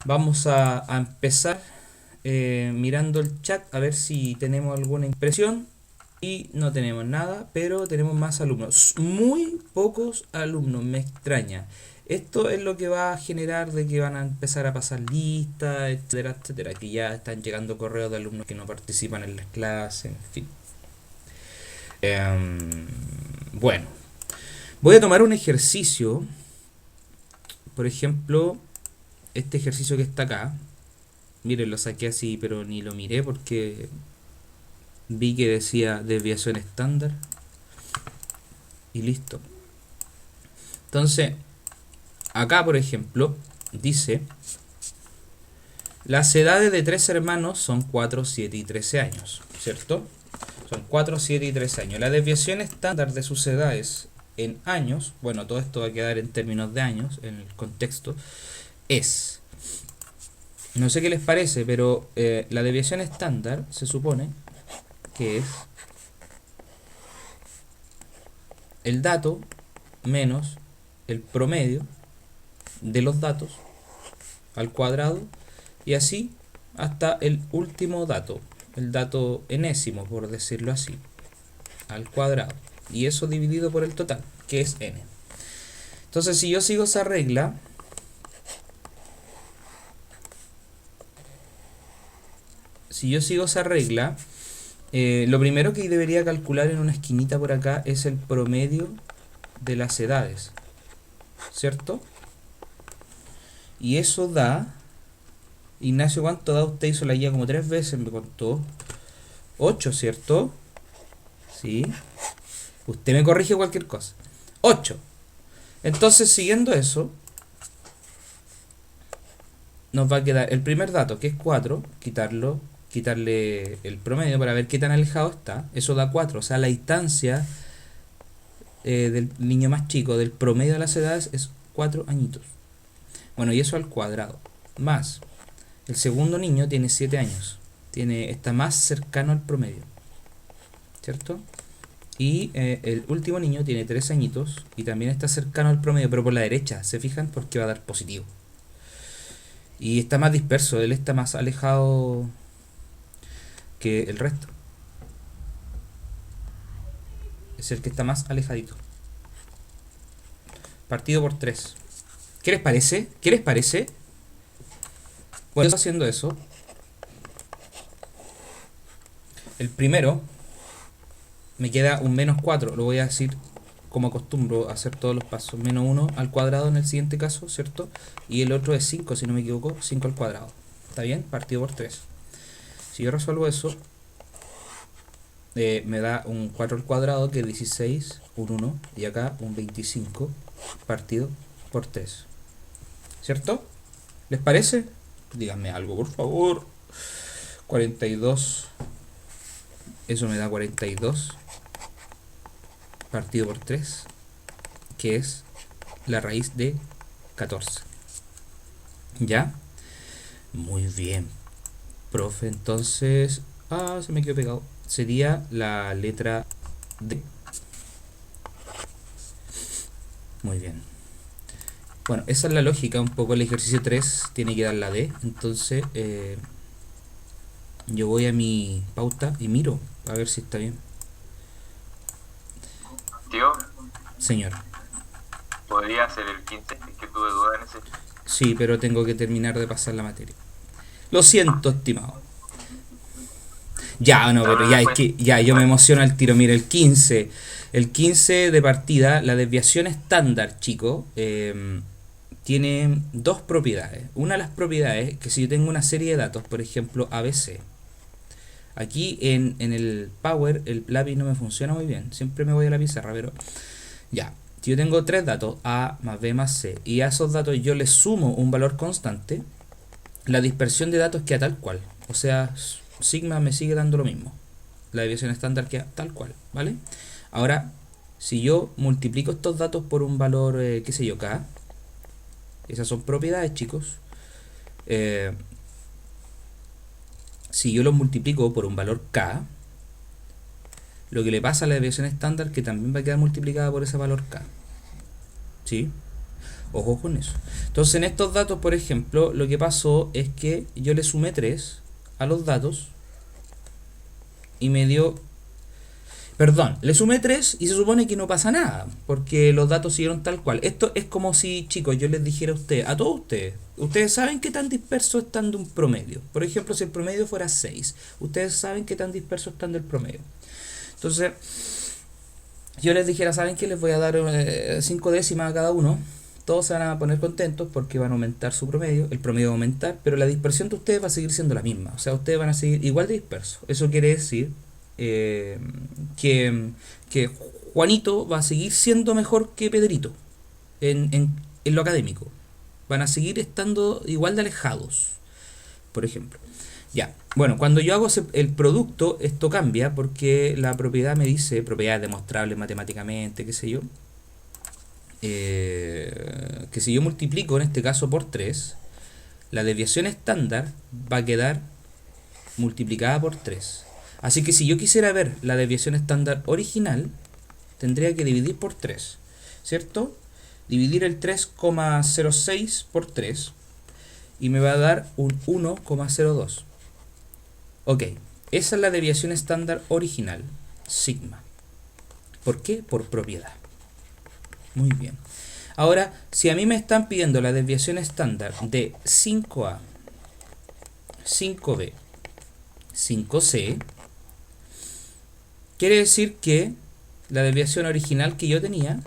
Vamos a empezar mirando el chat a ver si tenemos alguna impresión. Y no tenemos nada, pero tenemos más alumnos. Muy pocos alumnos, me extraña. Esto es lo que va a generar de que van a empezar a pasar listas, etcétera, etcétera. Que ya están llegando correos de alumnos que no participan en las clases, en fin. Bueno, voy a tomar un ejercicio. Por ejemplo, este ejercicio que está acá. Miren, lo saqué así, pero ni lo miré porque vi que decía desviación estándar. Y listo. Entonces, acá, por ejemplo, dice: las edades de tres hermanos son 4, 7 y 13 años, ¿cierto? Son 4, 7 y 13 años. La desviación estándar de sus edades en años, bueno, todo esto va a quedar en términos de años, en el contexto, es... No sé qué les parece, pero la desviación estándar se supone que es el dato menos el promedio de los datos al cuadrado y así hasta el último dato, el dato enésimo, por decirlo así, al cuadrado, y eso dividido por el total, que es n. Entonces, si yo sigo esa regla, lo primero que debería calcular en una esquinita por acá es el promedio de las edades, ¿cierto? Y eso da... Ignacio, ¿cuánto da? Usted hizo la guía como 3 veces, me contó. 8, ¿cierto? Sí. Usted me corrige cualquier cosa. 8. Entonces, siguiendo eso, nos va a quedar el primer dato, que es 4, quitarle el promedio para ver qué tan alejado está. Eso da 4, o sea, la distancia del niño más chico del promedio de las edades es 4 añitos. Bueno, y eso al cuadrado. Más, el segundo niño tiene 7 años. Está más cercano al promedio, ¿cierto? Y el último niño tiene 3 añitos y también está cercano al promedio, pero por la derecha, ¿se fijan? Porque va a dar positivo. Y está más disperso, él está más alejado que el resto. Es el que está más alejadito. Partido por 3. ¿Qué les parece? ¿Qué les parece? Bueno, haciendo eso, el primero me queda un menos 4. Lo voy a decir como acostumbro a hacer todos los pasos. Menos 1 al cuadrado en el siguiente caso, ¿cierto? Y el otro es 5, si no me equivoco. 5 al cuadrado. ¿Está bien? Partido por 3. Si yo resuelvo eso, me da un 4 al cuadrado, que es 16, un 1, y acá un 25 partido por 3. ¿Cierto? ¿Les parece? Díganme algo, por favor. 42. Eso me da 42 partido por 3, que es la raíz de 14. ¿Ya? Muy bien, profe. Entonces... se me quedó pegado. Sería la letra D. Muy bien. Bueno, esa es la lógica. Un poco el ejercicio 3 tiene que dar la D. Entonces, yo voy a mi pauta y miro a ver si está bien. Tío, Señor. podría ser el 15, es que tuve duda en ese. Sí, pero tengo que terminar de pasar la materia. Lo siento, estimado. Ya, no, No, pero pero ya es después, que ya yo me igual, emociono al tiro. Mira, el 15. El 15 de partida, la desviación estándar, chico, tiene dos propiedades. Una de las propiedades que si yo tengo una serie de datos, por ejemplo, ABC. Aquí en el Power el lápiz no me funciona muy bien. Siempre me voy a la pizarra, pero ya. Si yo tengo tres datos, A más B más C, y a esos datos yo les sumo un valor constante, la dispersión de datos queda tal cual. O sea, sigma me sigue dando lo mismo. La desviación estándar queda tal cual, ¿vale? Ahora, si yo multiplico estos datos por un valor, qué sé yo, K, esas son propiedades, chicos. Eh, si yo los multiplico por un valor K, lo que le pasa a la desviación estándar que también va a quedar multiplicada por ese valor K. ¿Sí? Ojo con eso. Entonces en estos datos, por ejemplo, lo que pasó es que yo le sumé 3 a los datos y me dio... Perdón, le sumé 3 y se supone que no pasa nada, porque los datos siguieron tal cual. Esto es como si, chicos, yo les dijera a ustedes, a todos ustedes saben qué tan dispersos están de un promedio. Por ejemplo, si el promedio fuera 6, ustedes saben qué tan dispersos están del promedio. Entonces, yo les dijera, ¿saben qué? Les voy a dar 5 décimas a cada uno. Todos se van a poner contentos porque van a aumentar su promedio, el promedio va a aumentar, pero la dispersión de ustedes va a seguir siendo la misma. O sea, ustedes van a seguir igual de dispersos. Eso quiere decir que Juanito va a seguir siendo mejor que Pedrito en lo académico. Van a seguir estando igual de alejados, por ejemplo. Ya, bueno, cuando yo hago el producto, esto cambia porque la propiedad me dice, propiedades demostrables matemáticamente, qué sé yo, que si yo multiplico en este caso por 3, la desviación estándar va a quedar multiplicada por 3. Así que si yo quisiera ver la desviación estándar original, tendría que dividir por 3, ¿cierto? Dividir el 3,06 por 3 y me va a dar un 1,02. Ok, esa es la desviación estándar original, sigma. ¿Por qué? Por propiedad. Muy bien. Ahora, si a mí me están pidiendo la desviación estándar de 5A, 5B, 5C, quiere decir que la desviación original que yo tenía,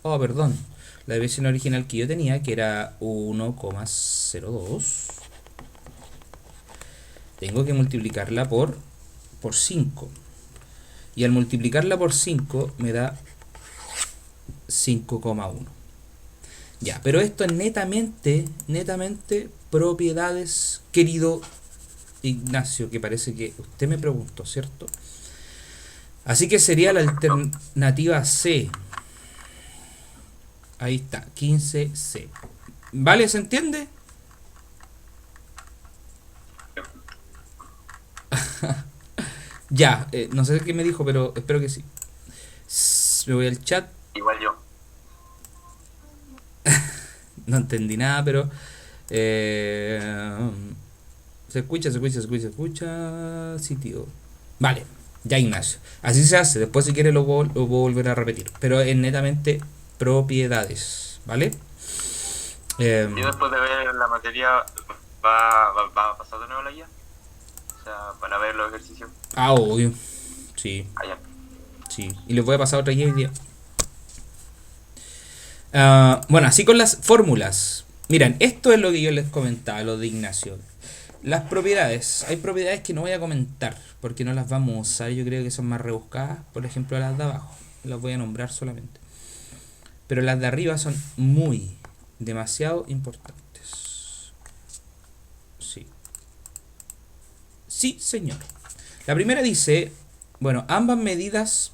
la desviación original que yo tenía, que era 1,02, tengo que multiplicarla por 5. Y al multiplicarla por 5 me da 5,1. Ya, pero esto es netamente propiedades, querido Ignacio, que parece que usted me preguntó, ¿cierto? Así que sería la alternativa C. Ahí está, 15C. ¿Vale? ¿Se entiende? Ya, no sé qué me dijo, pero espero que sí. Me voy al chat. Igual yo. No entendí nada, pero... se escucha. Sí, tío. Vale, ya Ignacio. Así se hace. Después si quiere lo puedo volver a repetir. Pero es netamente propiedades. ¿Vale? Y después de ver la materia, ¿va a pasar de nuevo la guía? O sea, para ver los ejercicios. Ah, obvio. Sí, Allá. sí. Y les voy a pasar otra guía hoy día. Bueno, así con las fórmulas. Miren, esto es lo que yo les comentaba, lo de Ignacio. Las propiedades. Hay propiedades que no voy a comentar porque no las vamos a usar. Yo creo que son más rebuscadas. Por ejemplo, las de abajo. Las voy a nombrar solamente. Pero las de arriba son demasiado importantes. Sí. Sí, señor. La primera dice, bueno, ambas medidas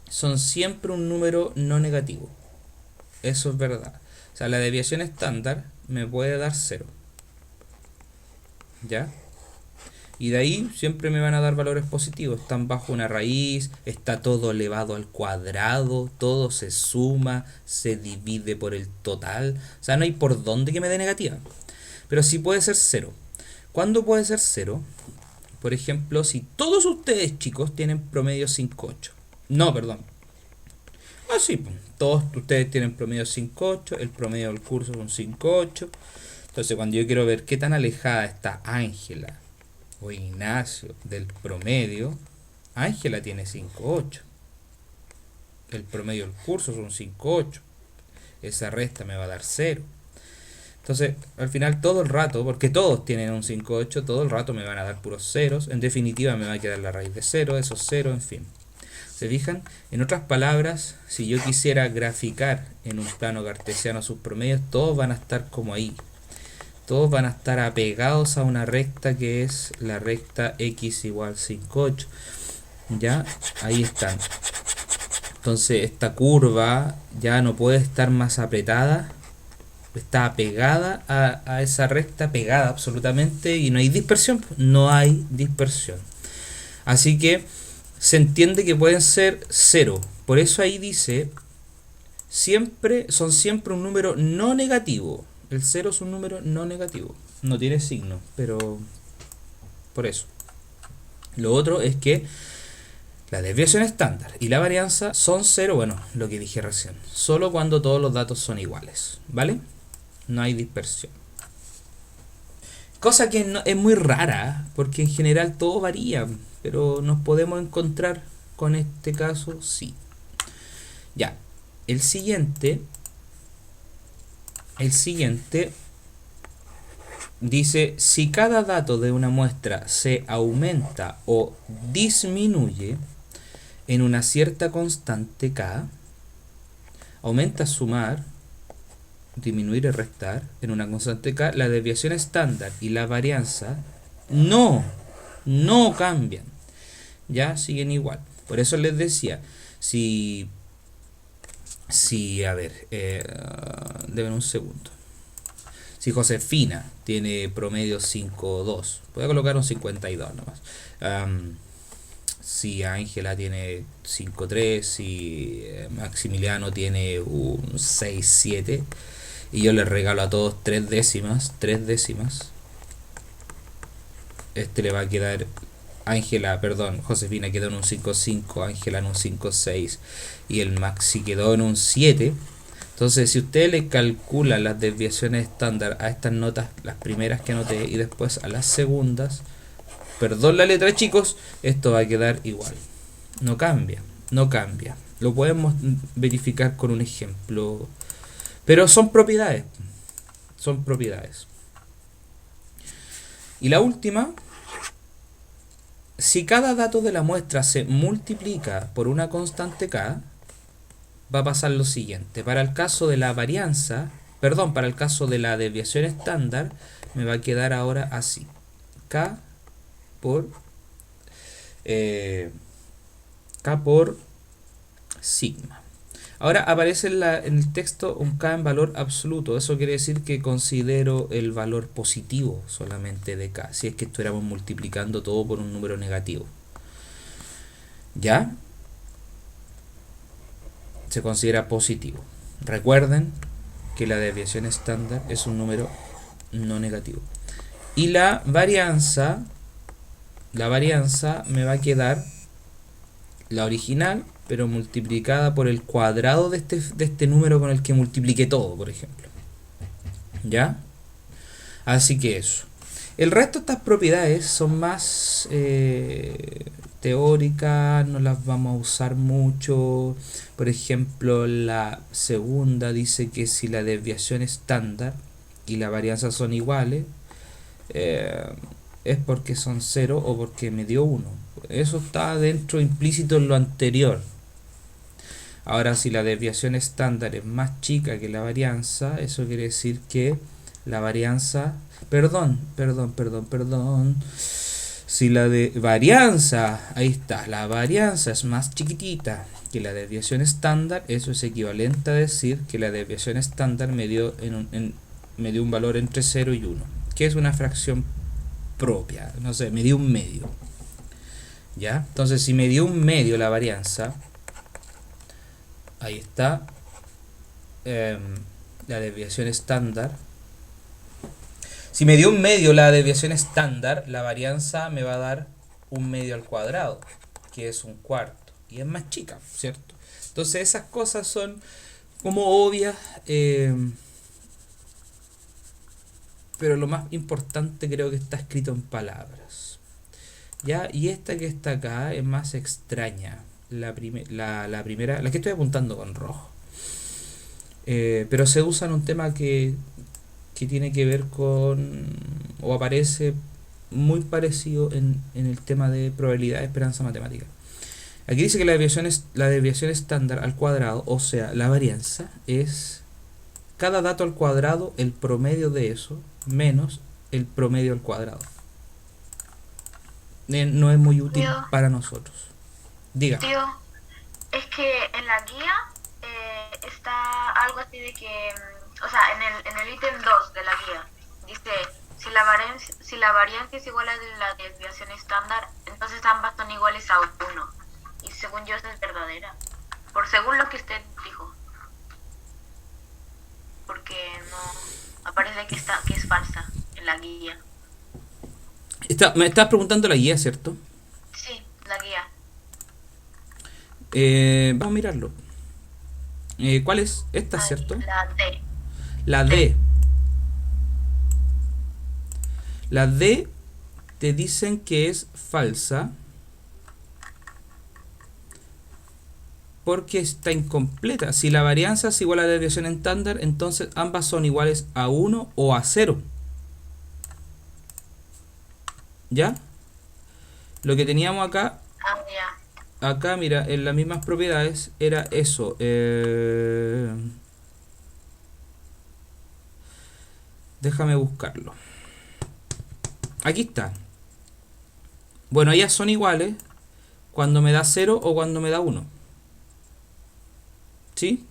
son siempre un número no negativo. Eso es verdad. O sea, la desviación estándar me puede dar 0. ¿Ya? Y de ahí siempre me van a dar valores positivos. Están bajo una raíz, está todo elevado al cuadrado, todo se suma, se divide por el total. O sea, no hay por dónde que me dé negativa. Pero sí puede ser 0. ¿Cuándo puede ser 0? Por ejemplo, si todos ustedes, chicos, tienen promedio 5,8. No, perdón. Sí, todos ustedes tienen promedio 5,8. El promedio del curso son 5,8. Entonces, cuando yo quiero ver qué tan alejada está Ángela o Ignacio del promedio, Ángela tiene 5,8. El promedio del curso son 5,8. Esa resta me va a dar 0. Entonces, al final todo el rato, porque todos tienen un 5,8, todo el rato me van a dar puros ceros. En definitiva me va a quedar la raíz de 0, esos 0, en fin. ¿Se fijan? En otras palabras, si yo quisiera graficar en un plano cartesiano sus promedios, todos van a estar como ahí. Todos van a estar apegados a una recta que es la recta x igual 5,8. ¿Ya? Ahí están. Entonces esta curva ya no puede estar más apretada. Está pegada a esa recta, pegada absolutamente, y no hay dispersión. No hay dispersión. Así que se entiende que pueden ser 0. Por eso ahí dice son siempre un número no negativo. El 0 es un número no negativo. No tiene signo, pero por eso. Lo otro es que la desviación estándar y la varianza son 0, bueno, lo que dije recién, solo cuando todos los datos son iguales, ¿vale? No hay dispersión. Cosa que no, es muy rara, porque en general todo varía, pero nos podemos encontrar con este caso, sí. Ya, el siguiente dice, si cada dato de una muestra se aumenta o disminuye en una cierta constante k, aumenta sumar, disminuir y restar en una constante k, la desviación estándar y la varianza no cambian, ya siguen igual. Por eso les decía, si a ver, deben un segundo. Si Josefina tiene promedio 5,2, voy a colocar un 52 nomás. Si Ángela tiene 5,3, si Maximiliano tiene un 6,7, y yo les regalo a todos 3 décimas, este le va a quedar, Josefina quedó en un 5,5, Ángela en un 5,6 y el Maxi quedó en un 7. Entonces, si usted le calcula las desviaciones estándar a estas notas, las primeras que anoté, y después a las segundas, perdón la letra, chicos, esto va a quedar igual. No cambia. Lo podemos verificar con un ejemplo. Pero son propiedades. Y la última, si cada dato de la muestra se multiplica por una constante k, va a pasar lo siguiente. Para el caso de la varianza, para el caso de la desviación estándar, me va a quedar ahora así. K por sigma. Ahora aparece en el texto un K en valor absoluto. Eso quiere decir que considero el valor positivo solamente de K, si es que estuviéramos multiplicando todo por un número negativo. ¿Ya? Se considera positivo. Recuerden que la desviación estándar es un número no negativo. Y la varianza me va a quedar la original, pero multiplicada por el cuadrado de este número con el que multipliqué todo, por ejemplo. ¿Ya? Así que eso. El resto de estas propiedades son más teóricas, no las vamos a usar mucho. Por ejemplo, la segunda dice que si la desviación estándar y la varianza son iguales, es porque son 0 o porque me dio 1. Eso está dentro implícito en lo anterior. Ahora, si la desviación estándar es más chica que la varianza, eso quiere decir que la varianza, si la de varianza, ahí está, la varianza es más chiquitita que la desviación estándar, eso es equivalente a decir que la desviación estándar me dio un valor entre 0 y 1, que es una fracción propia, no sé, me dio un medio. ¿Ya? Entonces, si me dio un medio la varianza, ahí está, la desviación estándar. Si me dio un medio la desviación estándar, la varianza me va a dar un medio al cuadrado, que es un cuarto, y es más chica, ¿cierto? Entonces esas cosas son como obvias, pero lo más importante creo que está escrito en palabras. ¿Ya? Y esta que está acá es más extraña, la primera, la que estoy apuntando con rojo. Pero se usa en un tema que tiene que ver con, o aparece muy parecido en el tema de probabilidad de esperanza matemática. Aquí dice que la desviación estándar al cuadrado, o sea, la varianza, es cada dato al cuadrado, el promedio de eso, menos el promedio al cuadrado. No es muy útil para nosotros. Diga. Tío, es que en la guía está algo así de que, o sea, en el ítem 2 de la guía, dice, si la varianza es igual a la desviación estándar, entonces ambas son iguales a 1. Y según yo, eso es verdadera. Según lo que usted dijo. porque no aparece que es falsa en la guía. Me estás preguntando la guía, ¿cierto? Sí, la guía. Vamos a mirarlo. ¿Cuál es? Esta, Ay, ¿cierto? la D. La D. La D te dicen que es falsa porque está incompleta. Si la varianza es igual a la desviación estándar, entonces ambas son iguales a 1 o a 0. ¿Ya? Lo que teníamos acá, Ya. mira, en las mismas propiedades era eso. Déjame buscarlo. Aquí está. Bueno, ellas son iguales cuando me da 0 o cuando me da 1. ¿Sí?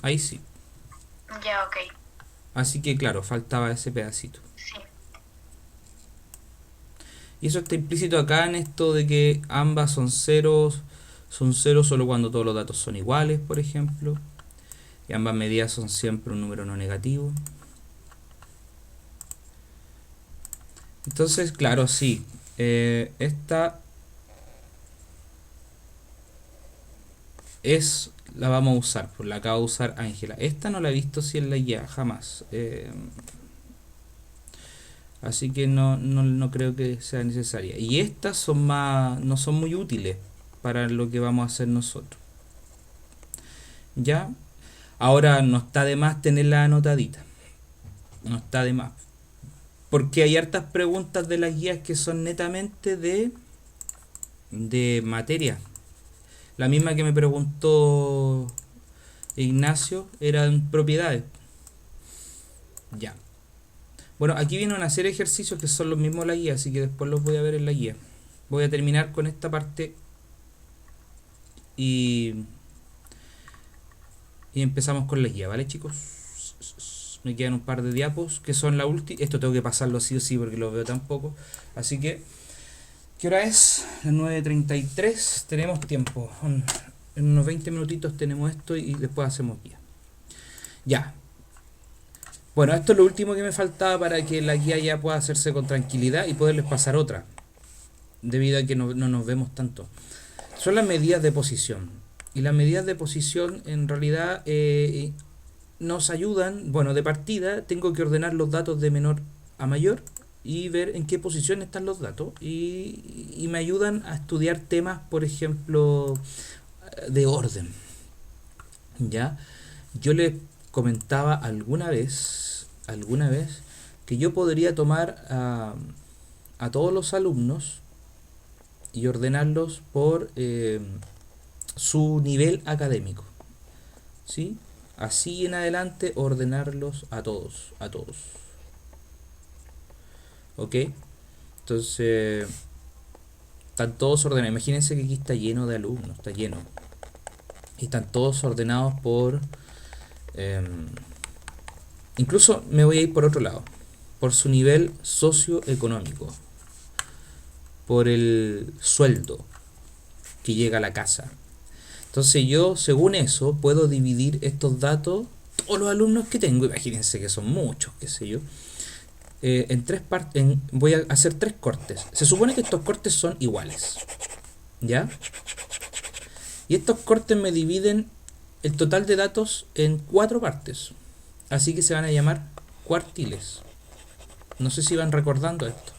Ahí sí. Ya, ok. Así que claro, faltaba ese pedacito. Sí. Y eso está implícito acá en esto de que ambas son ceros solo cuando todos los datos son iguales, por ejemplo. Y ambas medidas son siempre un número no negativo. Entonces, claro, sí. Esta la vamos a usar, pues la acaba de usar Ángela. Esta no la he visto si en la guía, jamás. Así que no creo que sea necesaria. Y estas no son muy útiles para lo que vamos a hacer nosotros. ¿Ya? Ahora no está de más tenerla anotadita. No está de más. Porque hay hartas preguntas de las guías que son netamente de materia. La misma que me preguntó Ignacio eran propiedades. Ya. Bueno, aquí viene una serie de ejercicios que son los mismos de la guía, así que después los voy a ver en la guía. Voy a terminar con esta parte y empezamos con la guía, ¿vale, chicos? Me quedan un par de diapos que son la última. Esto tengo que pasarlo sí o sí porque lo veo tan poco. Así que, ¿qué hora es? Las 9:33. Tenemos tiempo. En unos 20 minutitos tenemos esto y después hacemos guía. Ya. Bueno, esto es lo último que me faltaba para que la guía ya pueda hacerse con tranquilidad y poderles pasar otra. Debido a que no nos vemos tanto. Son las medidas de posición. Y las medidas de posición en realidad nos ayudan, bueno, de partida tengo que ordenar los datos de menor a mayor y ver en qué posición están los datos y me ayudan a estudiar temas, por ejemplo, de orden. ¿Ya? Yo les comentaba alguna vez que yo podría tomar a todos los alumnos y ordenarlos por su nivel académico, ¿sí? Así en adelante ordenarlos a todos. ¿Ok? Entonces, están todos ordenados. Imagínense que aquí está lleno de alumnos, está lleno. Y están todos ordenados por... incluso me voy a ir por otro lado. Por su nivel socioeconómico. Por el sueldo que llega a la casa. Entonces yo, según eso, puedo dividir estos datos, todos los alumnos que tengo, imagínense que son muchos, qué sé yo, en tres partes. Voy a hacer 3 cortes. Se supone que estos cortes son iguales, ¿ya? Y estos cortes me dividen el total de datos en 4 partes. Así que se van a llamar cuartiles. No sé si van recordando esto.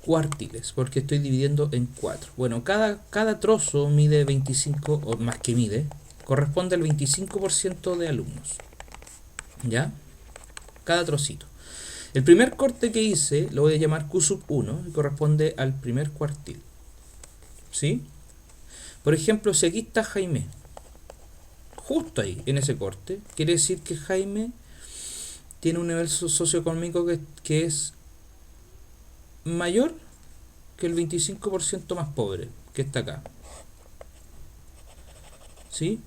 Cuartiles, porque estoy dividiendo en 4. Bueno, cada trozo mide 25, o más que mide, corresponde al 25% de alumnos. ¿Ya? Cada trocito. El primer corte que hice lo voy a llamar Q sub 1 y corresponde al primer cuartil. ¿Sí? Por ejemplo, si aquí está Jaime, justo ahí, en ese corte, quiere decir que Jaime tiene un nivel socioeconómico que es mayor que el 25% más pobre, que está acá. ¿Sí?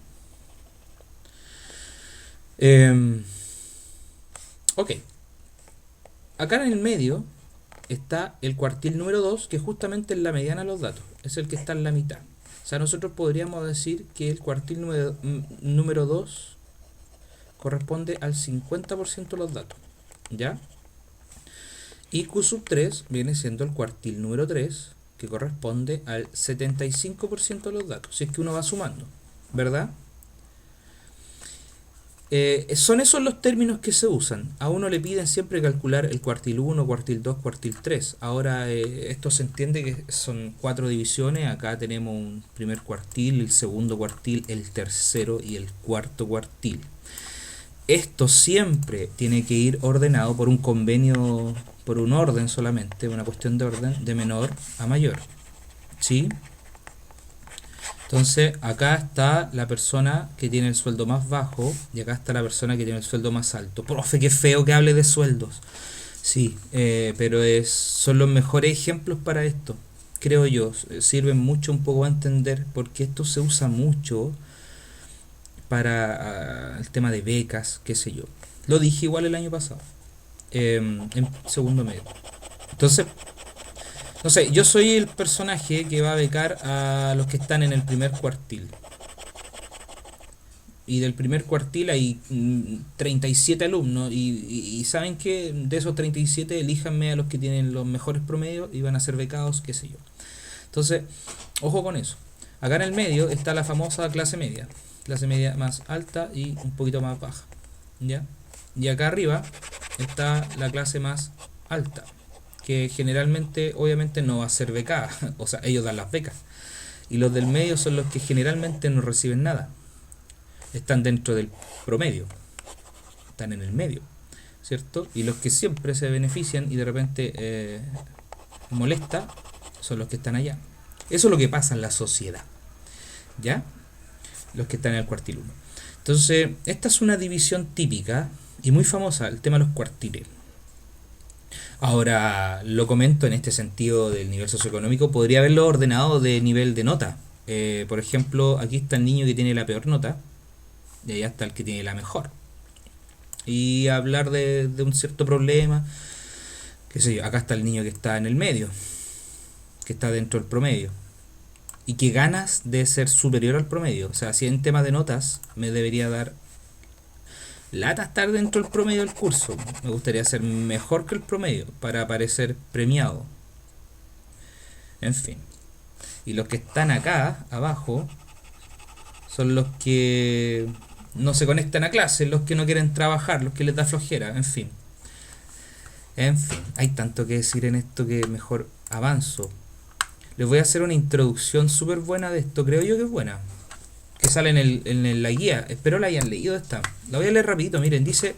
Ok. Acá en el medio está el cuartil número 2, que justamente es la mediana de los datos. Es el que está en la mitad. O sea, nosotros podríamos decir que el cuartil número 2 corresponde al 50% de los datos, ¿ya? Y Q sub 3 viene siendo el cuartil número 3, que corresponde al 75% de los datos, si es que uno va sumando, ¿verdad? Son esos los términos que se usan. A uno le piden siempre calcular el cuartil 1, cuartil 2, cuartil 3. Ahora esto se entiende que son 4 divisiones. Acá tenemos un primer cuartil, el segundo cuartil, el tercero y el cuarto cuartil. Esto siempre tiene que ir ordenado por un convenio, por un orden solamente, una cuestión de orden de menor a mayor, ¿sí? Entonces acá está la persona que tiene el sueldo más bajo y acá está la persona que tiene el sueldo más alto. Profe, qué feo que hable de sueldos. Sí, pero son los mejores ejemplos para esto, creo yo. Sirven mucho un poco a entender, porque esto se usa mucho para el tema de becas, qué sé yo. Lo dije igual el año pasado, en segundo medio. Entonces, no sé, yo soy el personaje que va a becar a los que están en el primer cuartil. Y del primer cuartil hay 37 alumnos. Y saben que de esos 37 elíjanme a los que tienen los mejores promedios y van a ser becados, qué sé yo. Entonces, ojo con eso. Acá en el medio está la famosa clase media. Clase media más alta y un poquito más baja, ¿ya? Y acá arriba está la clase más alta, que generalmente obviamente no va a ser becada, o sea, ellos dan las becas. Y los del medio son los que generalmente no reciben nada. Están dentro del promedio, están en el medio, ¿cierto? Y los que siempre se benefician y de repente molesta son los que están allá. Eso es lo que pasa en la sociedad, ¿ya? Los que están en el cuartil 1. Entonces, esta es una división típica y muy famosa, el tema de los cuartiles. Ahora, lo comento en este sentido del nivel socioeconómico, podría haberlo ordenado de nivel de nota. Por ejemplo, aquí está el niño que tiene la peor nota, y allá está el que tiene la mejor. Y hablar de un cierto problema, qué sé yo, acá está el niño que está en el medio, que está dentro del promedio, y que ganas de ser superior al promedio. O sea, si en tema de notas me debería dar lata estar dentro del promedio del curso, me gustaría ser mejor que el promedio para aparecer premiado. En fin. Y los que están acá abajo son los que no se conectan a clase, los que no quieren trabajar, los que les da flojera, en fin. En fin, hay tanto que decir en esto que mejor avanzo. Les voy a hacer una introducción súper buena de esto, creo yo que es buena, que sale en la guía. Espero la hayan leído esta. La voy a leer rapidito, miren, dice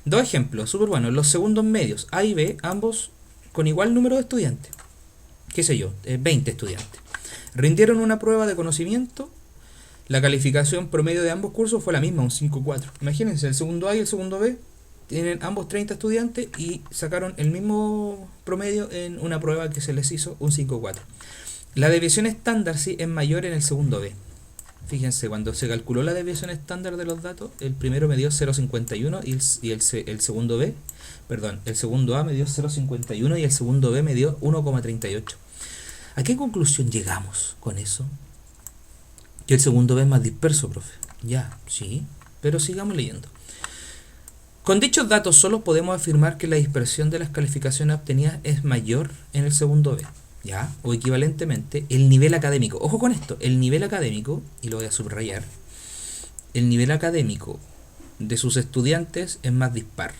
dos ejemplos súper buenos. Los segundos medios A y B, ambos con igual número de estudiantes, qué sé yo, 20 estudiantes, rindieron una prueba de conocimiento. La calificación promedio de ambos cursos fue la misma, un 5.4. Imagínense, el segundo A y el segundo B tienen ambos 30 estudiantes y sacaron el mismo promedio en una prueba que se les hizo, un 5.4. La desviación estándar sí es mayor en el segundo B. Fíjense, cuando se calculó la desviación estándar de los datos, el primero me dio 0.51 y el segundo B, perdón, el segundo A me dio 0.51 y el segundo B me dio 1.38. ¿A qué conclusión llegamos con eso? Que el segundo B es más disperso, profe. Ya, sí, pero sigamos leyendo. Con dichos datos solo podemos afirmar que la dispersión de las calificaciones obtenidas es mayor en el segundo B, ¿ya? O equivalentemente, el nivel académico. Ojo con esto, el nivel académico, y lo voy a subrayar, el nivel académico de sus estudiantes es más dispar.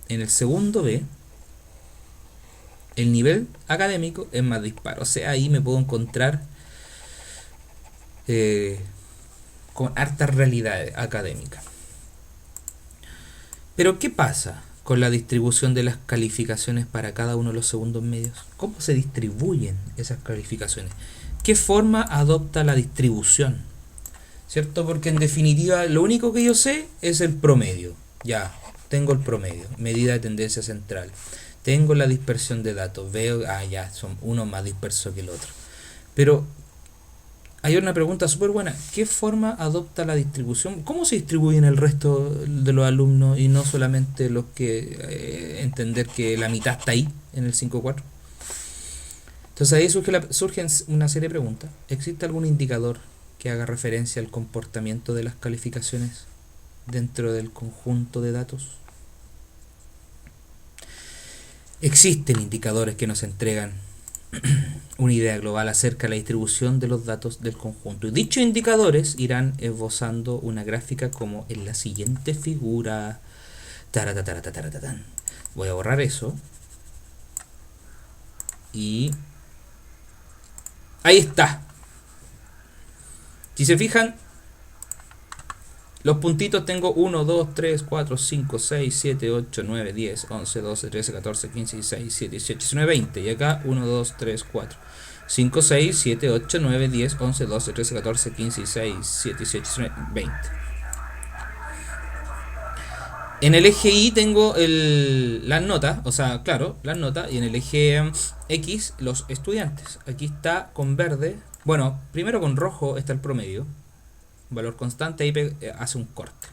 En el segundo B, el nivel académico es más dispar. O sea, ahí me puedo encontrar con hartas realidades académicas. Pero ¿qué pasa con la distribución de las calificaciones para cada uno de los segundos medios? ¿Cómo se distribuyen esas calificaciones? ¿Qué forma adopta la distribución? ¿Cierto? Porque en definitiva lo único que yo sé es el promedio. Ya, tengo el promedio, medida de tendencia central. Tengo la dispersión de datos, veo, ya, son uno más disperso que el otro. Pero hay una pregunta súper buena. ¿Qué forma adopta la distribución? ¿Cómo se distribuyen el resto de los alumnos y no solamente los que entender que la mitad está ahí en el 5.4? Entonces ahí surgen una serie de preguntas. ¿Existe algún indicador que haga referencia al comportamiento de las calificaciones dentro del conjunto de datos? Existen indicadores que nos entregan una idea global acerca de la distribución de los datos del conjunto. Y dichos indicadores irán esbozando una gráfica como en la siguiente figura. Voy a borrar eso. Y ahí está. Si se fijan, los puntitos tengo 1, 2, 3, 4, 5, 6, 7, 8, 9, 10, 11, 12, 13, 14, 15, 16, 17, 18, 19, 20. Y acá 1, 2, 3, 4, 5, 6, 7, 8, 9, 10, 11, 12, 13, 14, 15, 16, 17, 18, 19, 20. En el eje Y tengo las notas, o sea, claro, las notas. Y en el eje X, los estudiantes. Aquí está con verde. Bueno, primero con rojo está el promedio. Valor constante, ahí hace un corte.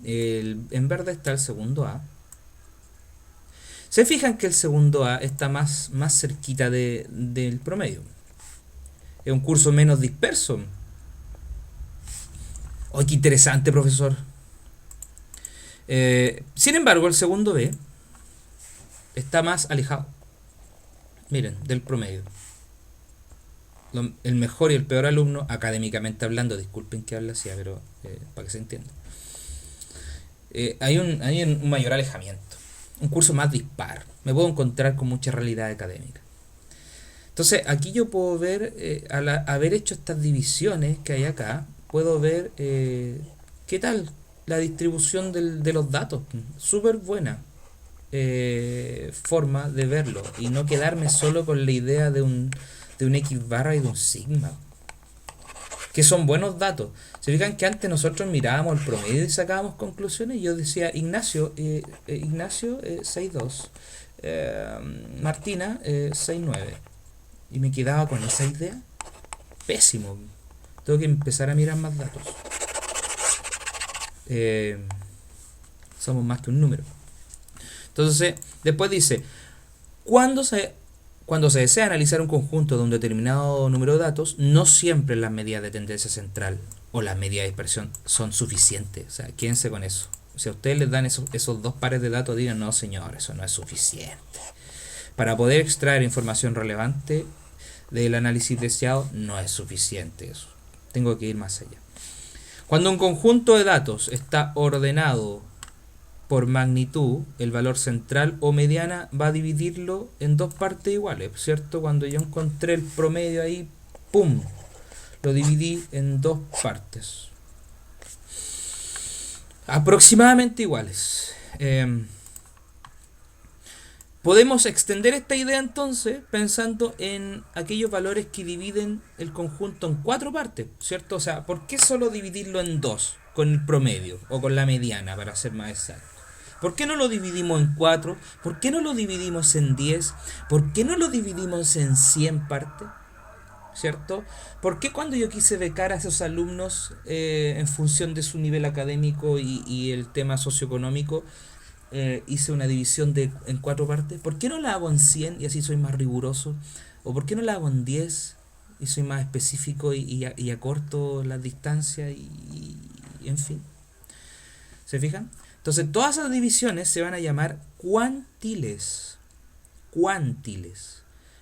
En verde está el segundo A. Se fijan que el segundo A está más cerquita del promedio. Es un curso menos disperso. ¡Oh, qué interesante, profesor! Sin embargo, el segundo B está más alejado. Miren, del promedio. El mejor y el peor alumno, académicamente hablando, disculpen que hable así, pero para que se entienda. Hay un mayor alejamiento. Un curso más dispar. Me puedo encontrar con mucha realidad académica. Entonces, aquí yo puedo ver, al haber hecho estas divisiones que hay acá, puedo ver qué tal la distribución de los datos. Súper buena forma de verlo y no quedarme solo con la idea de un X barra y de un sigma, que son buenos datos. Se fijan que antes nosotros mirábamos el promedio y sacábamos conclusiones. Yo decía Ignacio 6.2, Martina 6.9, y me quedaba con esa idea. Pésimo. Tengo que empezar a mirar más datos. Somos más que un número. Entonces, después dice, cuando se desea analizar un conjunto de un determinado número de datos, no siempre las medidas de tendencia central o las medidas de dispersión son suficientes. O sea, quédense con eso. Si a ustedes les dan esos dos pares de datos, digan, no señor, eso no es suficiente. Para poder extraer información relevante del análisis deseado, no es suficiente eso. Tengo que ir más allá. Cuando un conjunto de datos está ordenado por magnitud, el valor central o mediana va a dividirlo en dos partes iguales, ¿cierto? Cuando yo encontré el promedio ahí, ¡pum!, lo dividí en dos partes aproximadamente iguales. Podemos extender esta idea entonces pensando en aquellos valores que dividen el conjunto en cuatro partes, ¿cierto? O sea, ¿por qué solo dividirlo en dos con el promedio o con la mediana, para ser más exacto? ¿Por qué no lo dividimos en 4? ¿Por qué no lo dividimos en 10? ¿Por qué no lo dividimos en 100 partes? ¿Cierto? ¿Por qué cuando yo quise becar a esos alumnos en función de su nivel académico y el tema socioeconómico, hice una división en 4 partes? ¿Por qué no la hago en 100 y así soy más riguroso? ¿O por qué no la hago en 10 y soy más específico y acorto las distancias y en fin? ¿Se fijan? Entonces todas esas divisiones se van a llamar cuantiles. Cuantiles.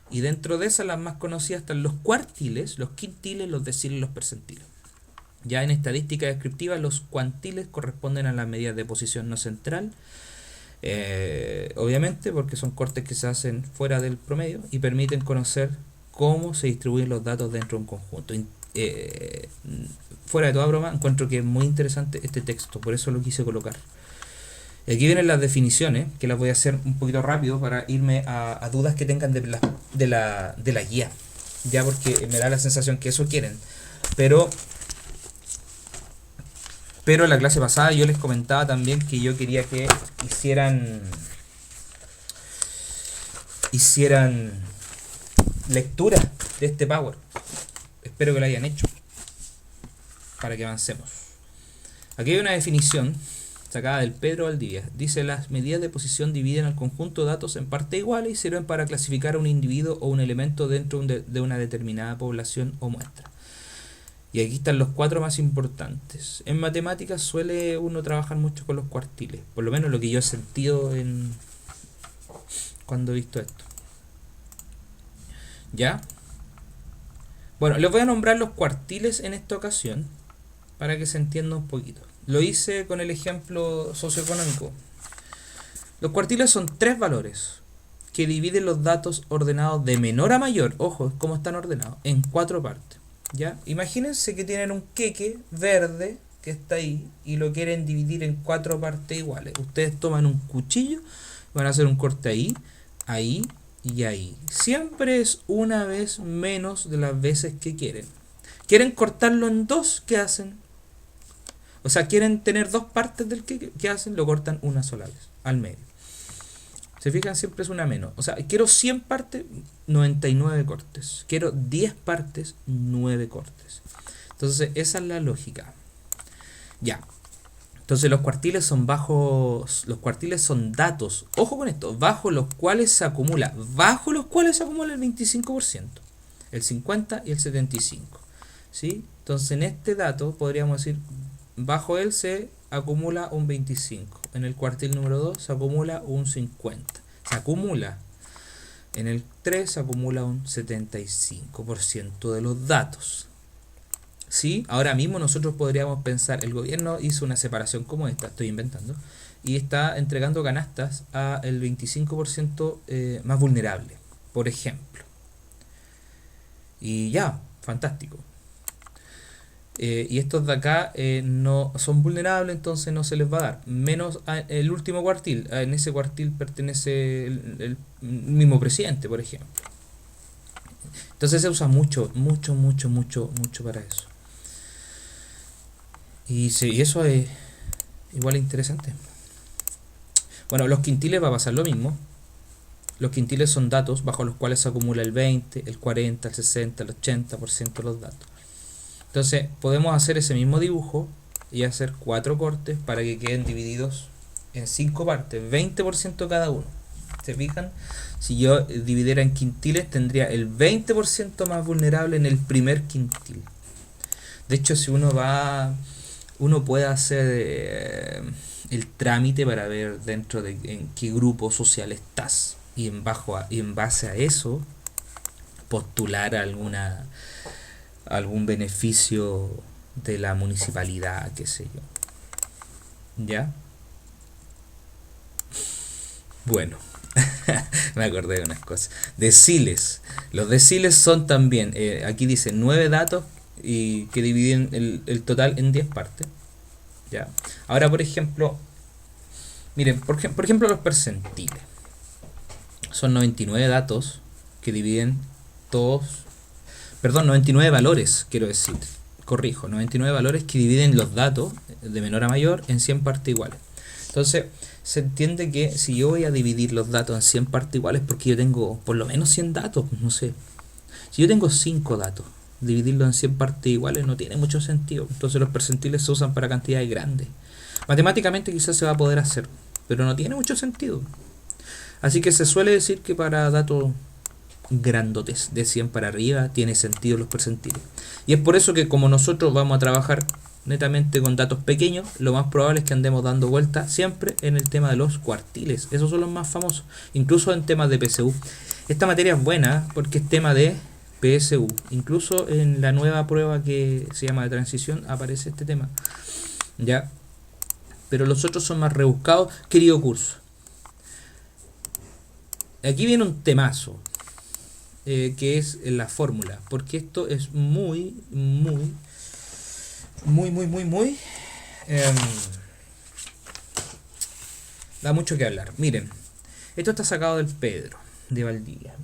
Y dentro de esas las más conocidas están los cuartiles, los quintiles, los deciles y los percentiles. Ya en estadística descriptiva los cuantiles corresponden a las medidas de posición no central. Obviamente porque son cortes que se hacen fuera del promedio y permiten conocer cómo se distribuyen los datos dentro de un conjunto. Fuera de toda broma, encuentro que es muy interesante este texto, por eso lo quise colocar. Aquí vienen las definiciones, que las voy a hacer un poquito rápido para irme a dudas que tengan de la guía, ya, porque me da la sensación que eso quieren. Pero en la clase pasada yo les comentaba también que yo quería que hicieran lectura de este Power. Espero que lo hayan hecho para que avancemos. Aquí hay una definición. sacada del Pedro Valdivia. Dice: las medidas de posición dividen al conjunto de datos en partes iguales y sirven para clasificar a un individuo o un elemento dentro de una determinada población o muestra. Y aquí están los 4 más importantes. En matemáticas suele uno trabajar mucho con los cuartiles, por lo menos lo que yo he sentido cuando he visto esto. ¿Ya? Bueno, les voy a nombrar los cuartiles en esta ocasión para que se entienda un poquito. Lo hice con el ejemplo socioeconómico. Los cuartiles son 3 valores que dividen los datos ordenados de menor a mayor, ojo, cómo están ordenados, en 4 partes. ¿Ya? Imagínense que tienen un queque verde que está ahí y lo quieren dividir en 4 partes iguales. Ustedes toman un cuchillo, van a hacer un corte ahí, ahí y ahí. Siempre es una vez menos de las veces que quieren. ¿Quieren cortarlo en 2? ¿Qué hacen? O sea, quieren tener 2 partes del queque. ¿Qué hacen? Lo cortan una sola vez, al medio. ¿Se fijan? Siempre es una menos. O sea, quiero 100 partes, 99 cortes. Quiero 10 partes, 9 cortes. Entonces, esa es la lógica. Ya. Entonces, los cuartiles son datos. Ojo con esto. Bajo los cuales se acumula el 25%, el 50% y el 75%. ¿Sí? Entonces, en este dato podríamos decir, bajo él se acumula un 25. En el cuartil número 2 se acumula un 50. Se acumula. En el 3 se acumula un 75% de los datos. ¿Sí? Ahora mismo nosotros podríamos pensar, el gobierno hizo una separación como esta, estoy inventando, y está entregando canastas al 25% más vulnerable, por ejemplo. Y ya, fantástico. Y estos de acá no son vulnerables, entonces no se les va a dar. Menos el último cuartil. En ese cuartil pertenece el mismo presidente, por ejemplo. Entonces se usa mucho para eso. Y eso es igual interesante. Bueno, los quintiles va a pasar lo mismo. Los quintiles son datos bajo los cuales se acumula el 20, el 40, el 60, el 80% de los datos. Entonces podemos hacer ese mismo dibujo y hacer 4 cortes para que queden divididos en 5 partes, 20% cada uno. ¿Se fijan? Si yo dividiera en quintiles, tendría el 20% más vulnerable en el primer quintil. De hecho, si uno puede hacer el trámite para ver dentro de en qué grupo social estás y en base a eso postular algún beneficio de la municipalidad, qué sé yo. ¿Ya? Bueno, me acordé de unas cosas. Deciles. Los deciles son también, aquí dice 9 datos y que dividen el total en 10 partes. ¿Ya? Ahora, por ejemplo, miren, por ejemplo los percentiles. Son 99 datos que dividen todos, perdón, 99 valores, quiero decir, corrijo, 99 valores que dividen los datos de menor a mayor en 100 partes iguales. Entonces, se entiende que si yo voy a dividir los datos en 100 partes iguales, porque yo tengo por lo menos 100 datos, no sé. Si yo tengo 5 datos, dividirlos en 100 partes iguales no tiene mucho sentido. Entonces los percentiles se usan para cantidades grandes. Matemáticamente quizás se va a poder hacer, pero no tiene mucho sentido. Así que se suele decir que para datos grandotes de 100 para arriba tiene sentido los percentiles. Y es por eso que como nosotros vamos a trabajar netamente con datos pequeños, lo más probable es que andemos dando vuelta siempre en el tema de los cuartiles. Esos son los más famosos, incluso en temas de PSU. Esta materia es buena porque es tema de PSU. Incluso en la nueva prueba que se llama de transición aparece este tema. ¿Ya? Pero los otros son más rebuscados, querido curso. Aquí viene un temazo, que es la fórmula, porque esto es muy da mucho que hablar. Miren, esto está sacado del Pedro de Valdivia.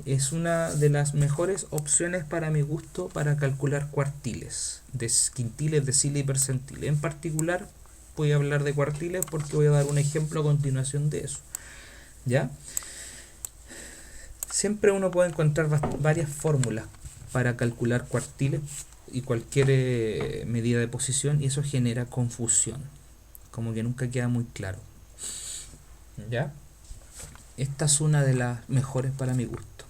Es una de las mejores opciones para mi gusto para calcular cuartiles, quintiles, deciles y percentiles. En particular voy a hablar de cuartiles porque voy a dar un ejemplo a continuación de eso. ¿Ya? Siempre uno puede encontrar varias fórmulas para calcular cuartiles y cualquier medida de posición, y eso genera confusión. como que nunca queda muy claro. ¿Ya? Esta es una de las mejores para mi gusto.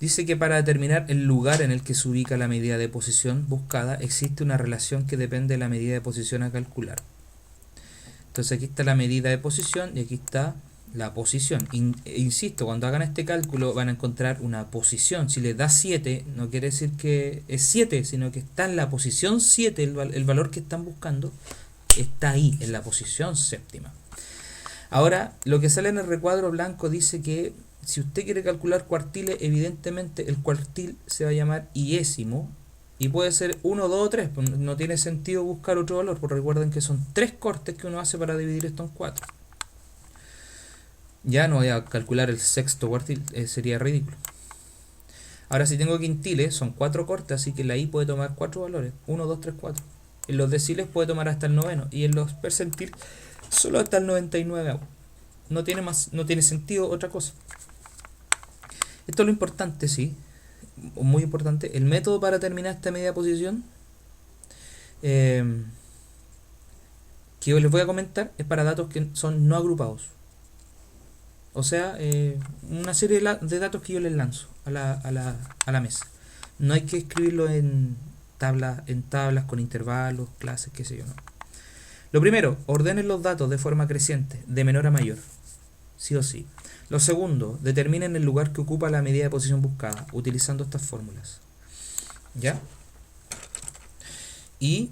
Dice que para determinar el lugar en el que se ubica la medida de posición buscada, existe una relación que depende de la medida de posición a calcular. Entonces aquí está la medida de posición y aquí está la posición. Insisto, cuando hagan este cálculo van a encontrar una posición. Si les da 7, no quiere decir que es 7, sino que está en la posición 7, el valor que están buscando está ahí, en la posición séptima. Ahora, lo que sale en el recuadro blanco dice que si usted quiere calcular cuartiles, evidentemente el cuartil se va a llamar iésimo y puede ser 1, 2 o 3. No tiene sentido buscar otro valor, porque recuerden que son 3 cortes que uno hace para dividir esto en 4. Ya no voy a calcular el sexto cuartil, sería ridículo. Ahora, si tengo quintiles, son 4 cortes, así que la i puede tomar 4 valores: 1, 2, 3, 4. En los deciles puede tomar hasta el noveno y en los percentiles solo hasta el 99. No tiene sentido otra cosa. Esto es lo importante, sí, muy importante. El método para determinar esta medida de posición que yo les voy a comentar es para datos que son no agrupados. O sea, una serie de datos que yo les lanzo a la mesa. No hay que escribirlo en tablas con intervalos, clases, qué sé yo, no. Lo primero, ordenen los datos de forma creciente, de menor a mayor, sí o sí. Lo segundo, determinen el lugar que ocupa la medida de posición buscada, utilizando estas fórmulas. ¿Ya? Y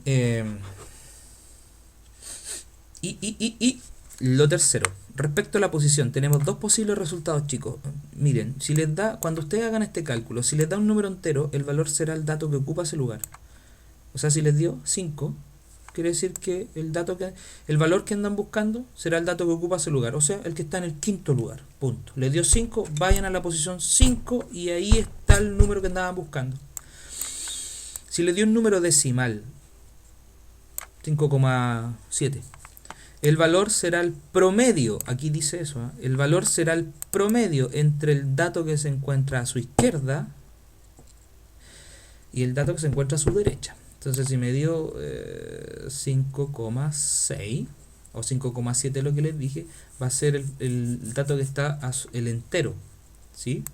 lo tercero, respecto a la posición, tenemos dos posibles resultados, chicos. Miren, si les da, cuando ustedes hagan este cálculo, si les da un número entero, el valor será el dato que ocupa ese lugar. O sea, si les dio 5, quiere decir que el valor que andan buscando será el dato que ocupa ese lugar, o sea, el que está en el quinto lugar, punto. Les dio 5, vayan a la posición 5 y ahí está el número que andaban buscando. Si les dio un número decimal, 5,7, el valor será el promedio, aquí dice eso, ¿eh? El valor será el promedio entre el dato que se encuentra a su izquierda y el dato que se encuentra a su derecha. Entonces, si me dio 5,6 o 5,7, lo que les dije, va a ser el dato que está el entero, ¿sí?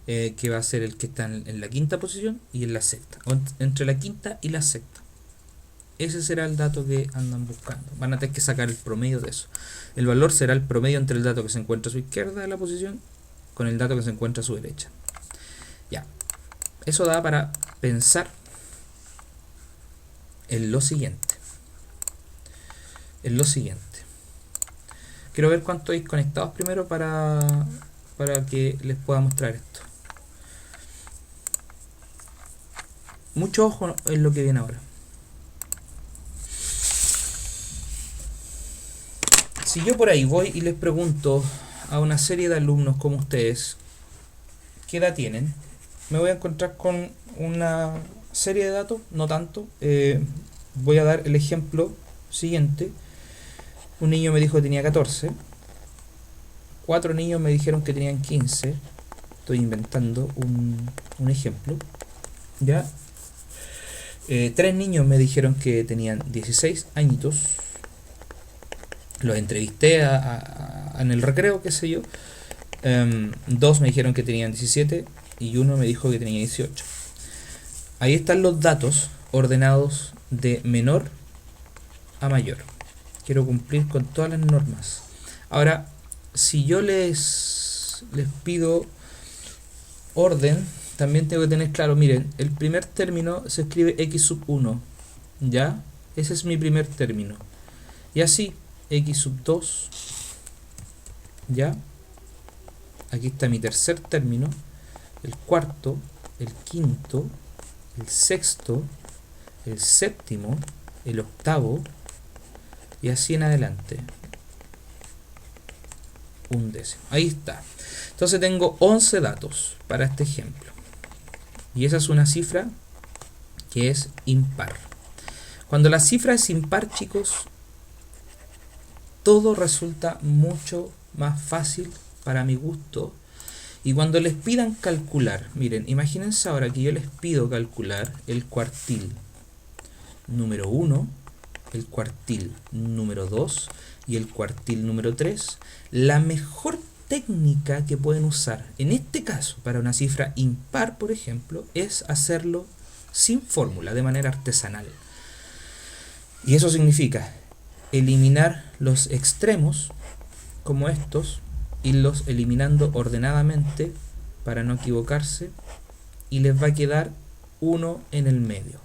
Que va a ser el que está en la quinta posición y en la sexta, o entre la quinta y la sexta. Ese será el dato que andan buscando. Van a tener que sacar el promedio de eso. El valor será el promedio entre el dato que se encuentra a su izquierda de la posición con el dato que se encuentra a su derecha. Ya. Eso da para pensar en lo siguiente. Quiero ver cuántos hay conectados primero para que les pueda mostrar esto. Mucho ojo en lo que viene ahora. Si yo por ahí voy y les pregunto a una serie de alumnos como ustedes, ¿qué edad tienen? Me voy a encontrar con una serie de datos, no tanto. Voy a dar el ejemplo siguiente. Un niño me dijo que tenía 14. 4 niños me dijeron que tenían 15. Estoy inventando un ejemplo. ¿Ya? 3 niños me dijeron que tenían 16 añitos. Los entrevisté en el recreo, qué sé yo. 2 me dijeron que tenían 17 y 1 me dijo que tenía 18. Ahí están los datos ordenados de menor a mayor. Quiero cumplir con todas las normas. Ahora, si yo les pido orden, también tengo que tener claro, miren, el primer término se escribe x sub 1, ¿ya? Ese es mi primer término. Y así, x sub 2, ¿ya? Aquí está mi tercer término, el cuarto, el quinto, el sexto, el séptimo, el octavo, y así en adelante. Un décimo. Ahí está. Entonces tengo 11 datos para este ejemplo. Y esa es una cifra que es impar. Cuando la cifra es impar, chicos, todo resulta mucho más fácil para mi gusto. Y cuando les pidan calcular, miren, imagínense ahora que yo les pido calcular el cuartil número 1, el cuartil número 2 y el cuartil número 3, la mejor técnica que pueden usar en este caso para una cifra impar, por ejemplo, es hacerlo sin fórmula, de manera artesanal. Y eso significa eliminar los extremos como estos, irlos eliminando ordenadamente para no equivocarse, y les va a quedar uno en el medio,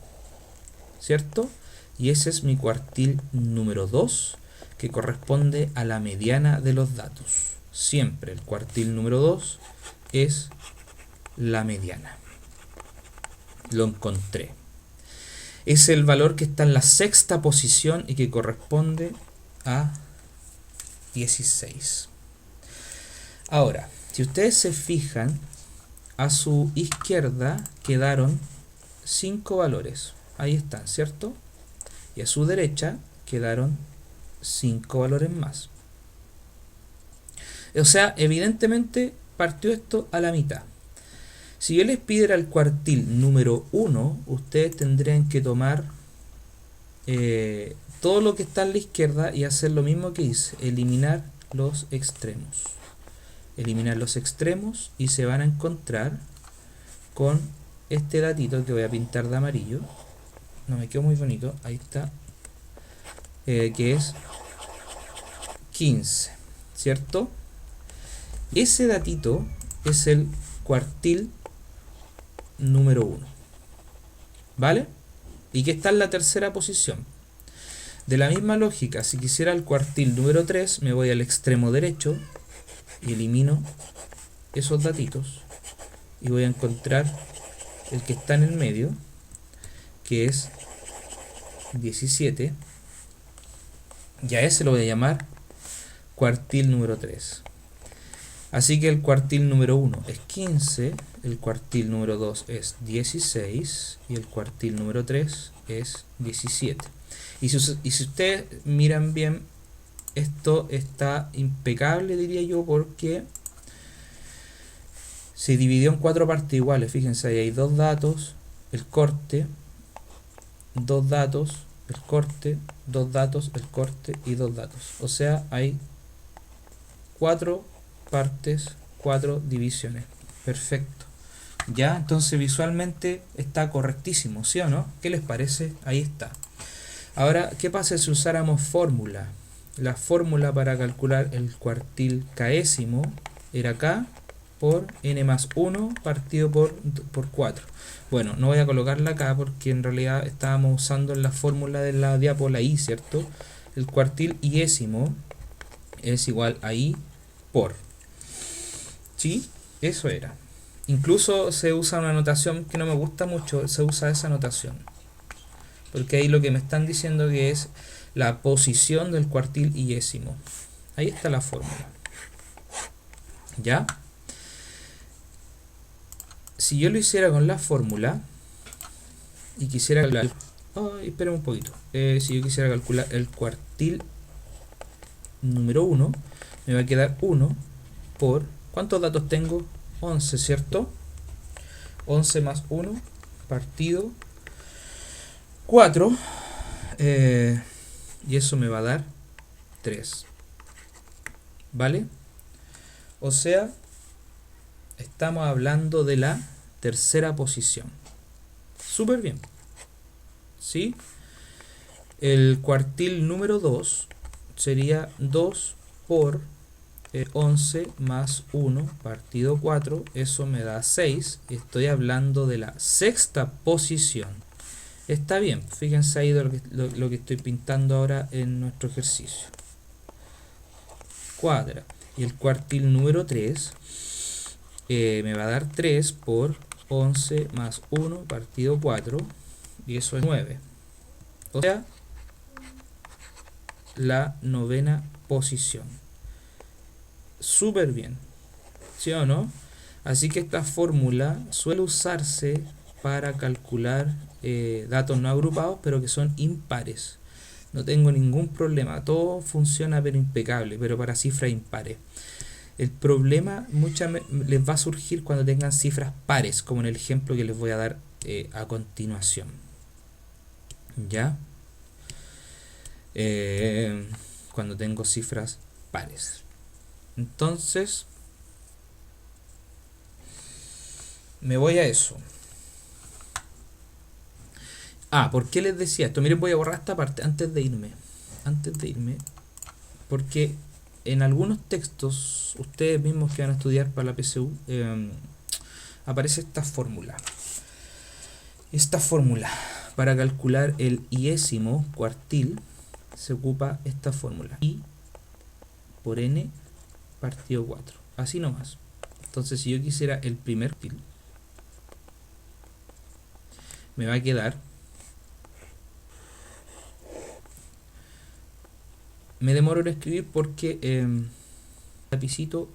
¿cierto? Y ese es mi cuartil número 2, que corresponde a la mediana de los datos. Siempre el cuartil número 2 es la mediana. Lo encontré. Es el valor que está en la sexta posición y que corresponde a 16. Ahora, si ustedes se fijan, a su izquierda quedaron 5 valores. Ahí están, ¿cierto? Y a su derecha quedaron 5 valores más. O sea, evidentemente partió esto a la mitad. Si yo les pidiera el cuartil número 1, ustedes tendrían que tomar todo lo que está a la izquierda y hacer lo mismo que hice, eliminar los extremos. Eliminar los extremos y se van a encontrar con este datito que voy a pintar de amarillo. No me quedó muy bonito, ahí está. Que es 15, ¿cierto? Ese datito es el cuartil número 1, ¿vale? Y que está en la tercera posición. De la misma lógica, si quisiera el cuartil número 3, me voy al extremo derecho y elimino esos datitos y voy a encontrar el que está en el medio, que es 17. Y a ese lo voy a llamar cuartil número 3. Así que el cuartil número 1 es 15, el cuartil número 2 es 16 y el cuartil número 3 es 17. Y si ustedes miran bien, esto está impecable, diría yo, porque se dividió en 4 partes iguales. Fíjense, ahí hay 2 datos, el corte, 2 datos, el corte, 2 datos, el corte y 2 datos. O sea, hay 4 partes, 4 divisiones. Perfecto. Ya, entonces visualmente está correctísimo, ¿sí o no? ¿Qué les parece? Ahí está. Ahora, ¿qué pasa si usáramos fórmula? La fórmula para calcular el cuartil késimo era k por n más 1 partido por 4. Bueno, no voy a colocarla acá porque en realidad estábamos usando en la fórmula de la diapo la i, ¿cierto? El cuartil iésimo es igual a i por. ¿Sí? Eso era. Incluso se usa una notación que no me gusta mucho, se usa esa notación. Porque ahí lo que me están diciendo que es la posición del cuartil iésimo. Ahí está la fórmula. ¿Ya? Si yo lo hiciera con la fórmula y quisiera calcular... espera un poquito. Si yo quisiera calcular el cuartil número 1, me va a quedar 1 por... ¿Cuántos datos tengo? 11, ¿cierto? 11 más 1 partido 4. Y eso me va a dar 3. ¿Vale? O sea, estamos hablando de la tercera posición. Súper bien. ¿Sí? El cuartil número 2 sería 2 por 11 más 1 partido 4. Eso me da 6. Estoy hablando de la sexta posición. Está bien, fíjense ahí lo que estoy pintando ahora en nuestro ejercicio. Cuadra. Y el cuartil número 3 me va a dar 3 por 11 más 1 partido 4. Y eso es 9. O sea, la novena posición. Súper bien. ¿Sí o no? Así que esta fórmula suele usarse para calcular datos no agrupados, pero que son impares. No tengo ningún problema, todo funciona pero impecable, pero para cifras impares. El problema les va a surgir cuando tengan cifras pares, como en el ejemplo que les voy a dar a continuación. ¿Ya? cuando tengo cifras pares. Entonces me voy a eso. ¿Por qué les decía esto? Miren, voy a borrar esta parte antes de irme. Porque en algunos textos, ustedes mismos que van a estudiar para la PSU, aparece esta fórmula. Esta fórmula para calcular el iésimo cuartil se ocupa esta fórmula. I por n partido 4. Así nomás. Entonces, si yo quisiera el primer cuartil, me va a quedar. Me demoro en escribir porque el lapicito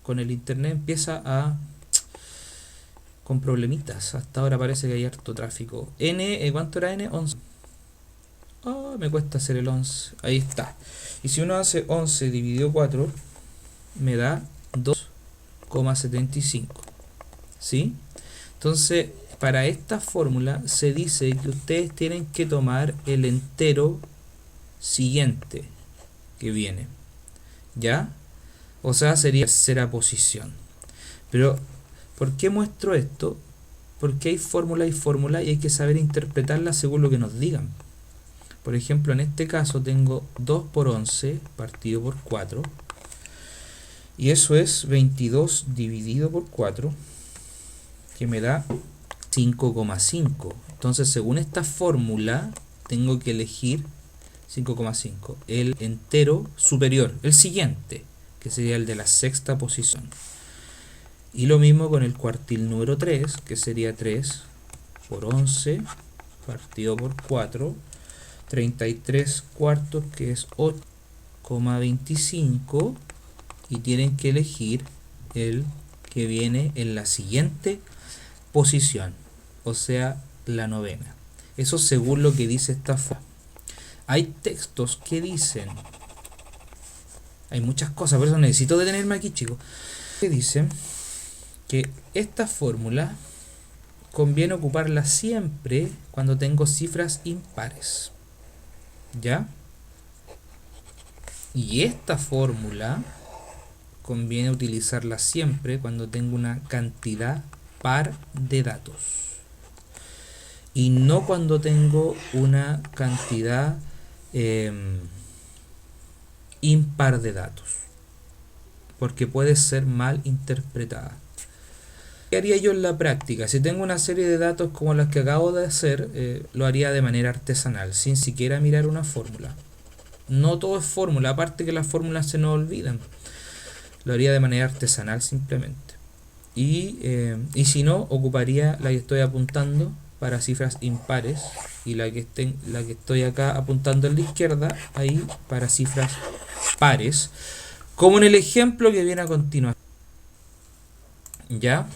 con el internet empieza a con problemitas. Hasta ahora parece que hay harto tráfico. ¿Cuánto era n? 11. Me cuesta hacer el 11. Ahí está. Y si uno hace 11 dividido 4, me da 2,75. ¿Sí? Entonces, para esta fórmula se dice que ustedes tienen que tomar el entero siguiente que viene, ¿ya? O sea, sería tercera posición. Pero ¿por qué muestro esto? Porque hay fórmula y fórmula y hay que saber interpretarla según lo que nos digan. Por ejemplo, en este caso tengo 2 por 11 partido por 4 y eso es 22 dividido por 4, que me da 5,5. Entonces, según esta fórmula tengo que elegir 5,5, el entero superior, el siguiente, que sería el de la sexta posición. Y lo mismo con el cuartil número 3, que sería 3 por 11 partido por 4, 33 cuartos, que es 8,25, y tienen que elegir el que viene en la siguiente posición, o sea, la novena. Eso según lo que dice esta fórmula. Hay textos que dicen, hay muchas cosas, por eso necesito detenerme aquí, chicos, que dicen que esta fórmula conviene ocuparla siempre cuando tengo cifras impares, ¿ya? Y esta fórmula conviene utilizarla siempre cuando tengo una cantidad par de datos y no cuando tengo una cantidad impar de datos, porque puede ser mal interpretada. ¿Qué haría yo en la práctica? Si tengo una serie de datos como las que acabo de hacer, lo haría de manera artesanal, sin siquiera mirar una fórmula. No todo es fórmula, aparte que las fórmulas se nos olvidan. Lo haría de manera artesanal simplemente. Y si no, ocuparía la que estoy apuntando para cifras impares y la que estoy acá apuntando en la izquierda, ahí para cifras pares, como en el ejemplo que viene a continuación. ¿Ya?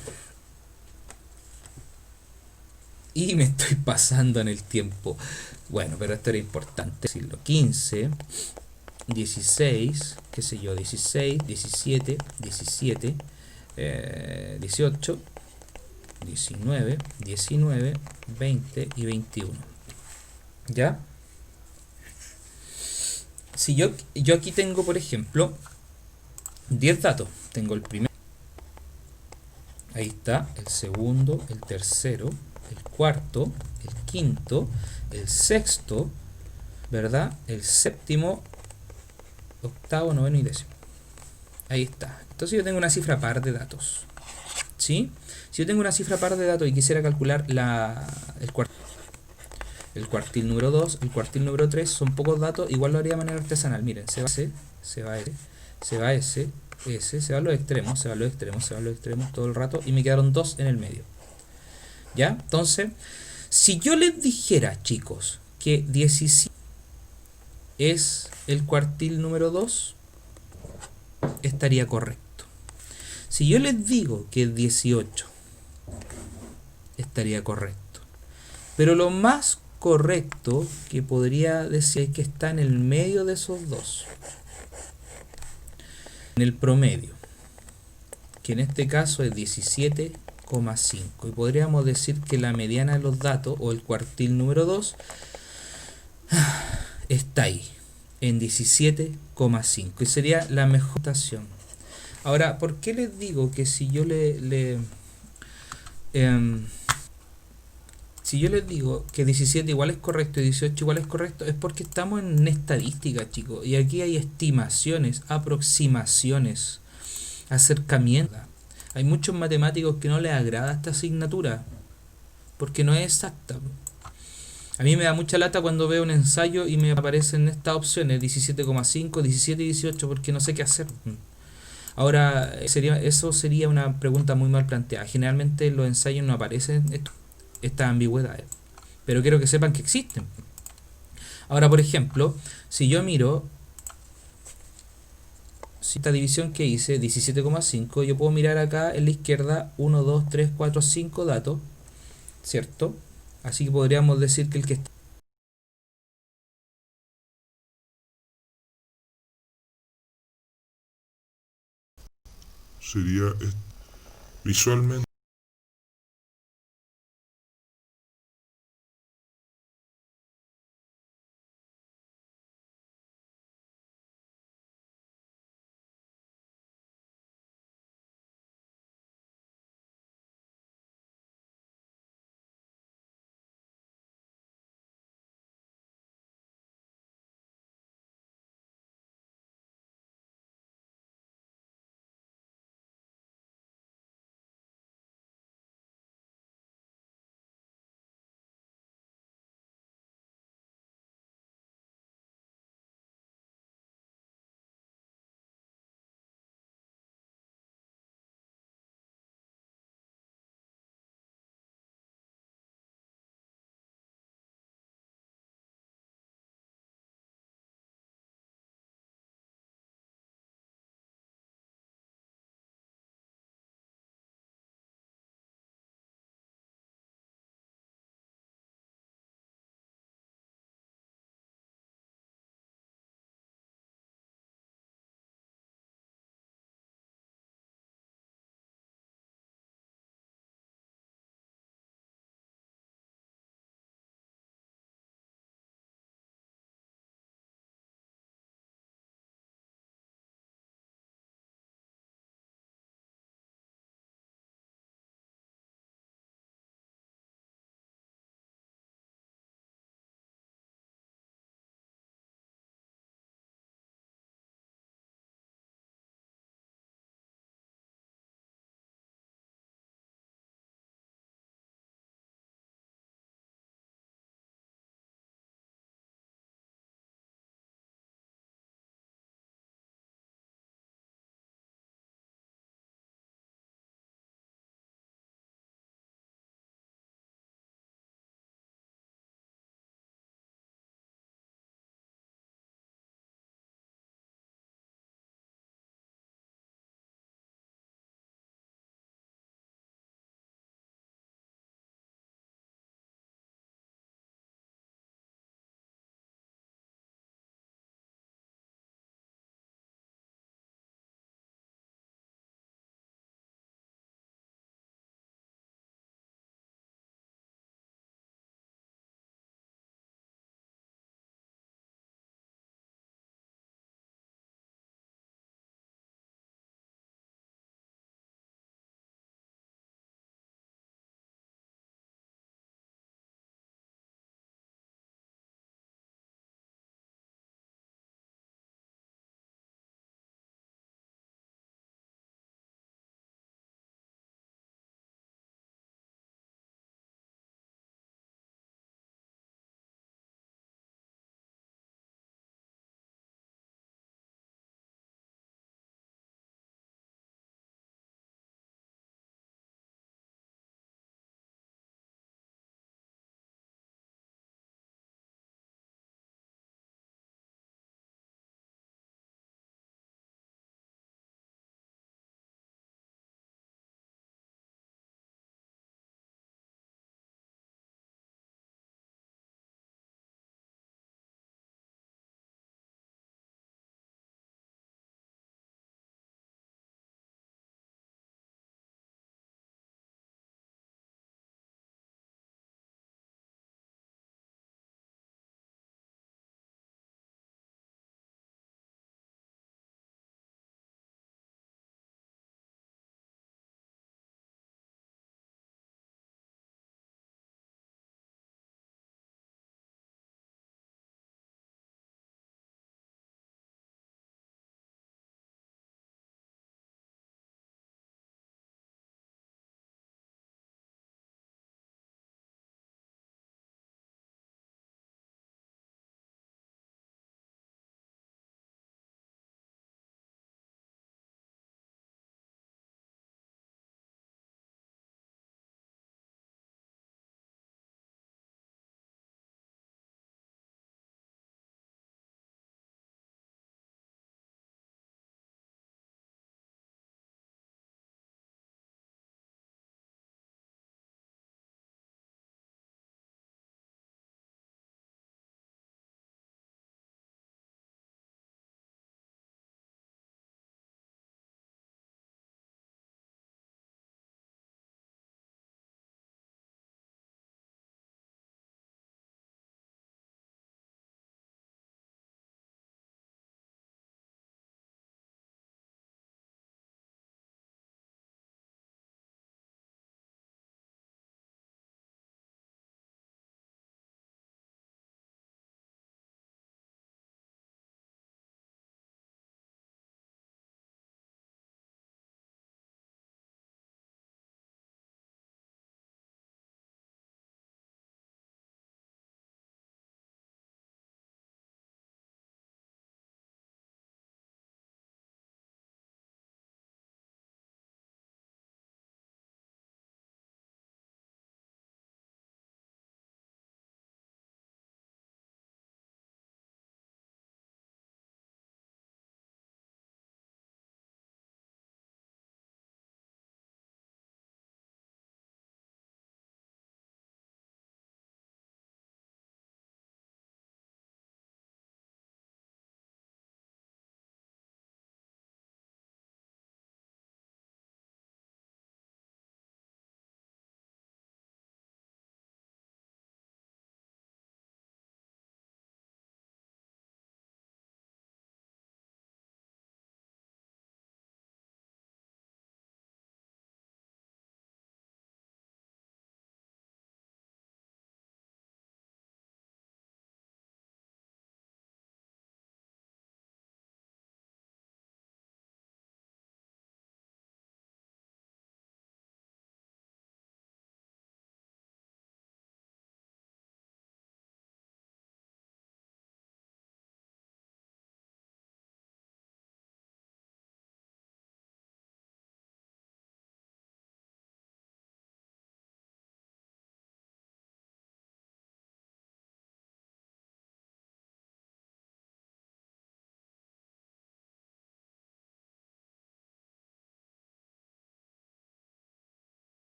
Y me estoy pasando en el tiempo. Bueno, pero esto era importante decirlo. 15, 16, qué sé yo, 16, 17, 18, 19, 20 y 21. ¿Ya? Si yo aquí tengo, por ejemplo, 10 datos. Tengo el primero. Ahí está, el segundo, el tercero, el cuarto, el quinto, el sexto, ¿verdad? El séptimo, octavo, noveno y décimo. Ahí está. Entonces yo tengo una cifra par de datos. ¿Sí? Si yo tengo una cifra par de datos y quisiera calcular el cuartil número 2, el cuartil número 3, son pocos datos, igual lo haría de manera artesanal. Miren, se va ese, se va ese, se va ese, se va a los extremos, se va a los extremos, se va a los extremos todo el rato y me quedaron 2 en el medio. ¿Ya? Entonces, si yo les dijera, chicos, que 17 es el cuartil número 2, estaría correcto. Si yo les digo que es 18, estaría correcto. Pero lo más correcto que podría decir es que está en el medio de esos dos. En el promedio, que en este caso es 17,5. Y podríamos decir que la mediana de los datos, o el cuartil número 2, está ahí, en 17,5 y sería la mejor estación. Ahora, ¿por qué les digo que si yo em, si yo les digo que 17 igual es correcto y 18 igual es correcto? Es porque estamos en estadística, chicos, y aquí hay estimaciones, aproximaciones, acercamientos. Hay muchos matemáticos que no les agrada esta asignatura porque no es exacta. A mí me da mucha lata cuando veo un ensayo y me aparecen estas opciones 17,5, 17 y 18 porque no sé qué hacer. Ahora, eso sería una pregunta muy mal planteada. Generalmente en los ensayos no aparecen estas ambigüedades, pero quiero que sepan que existen. Ahora, por ejemplo, si yo miro si esta división que hice, 17,5, yo puedo mirar acá en la izquierda 1, 2, 3, 4, 5 datos, ¿cierto? Así que podríamos decir que el que está Sería visualmente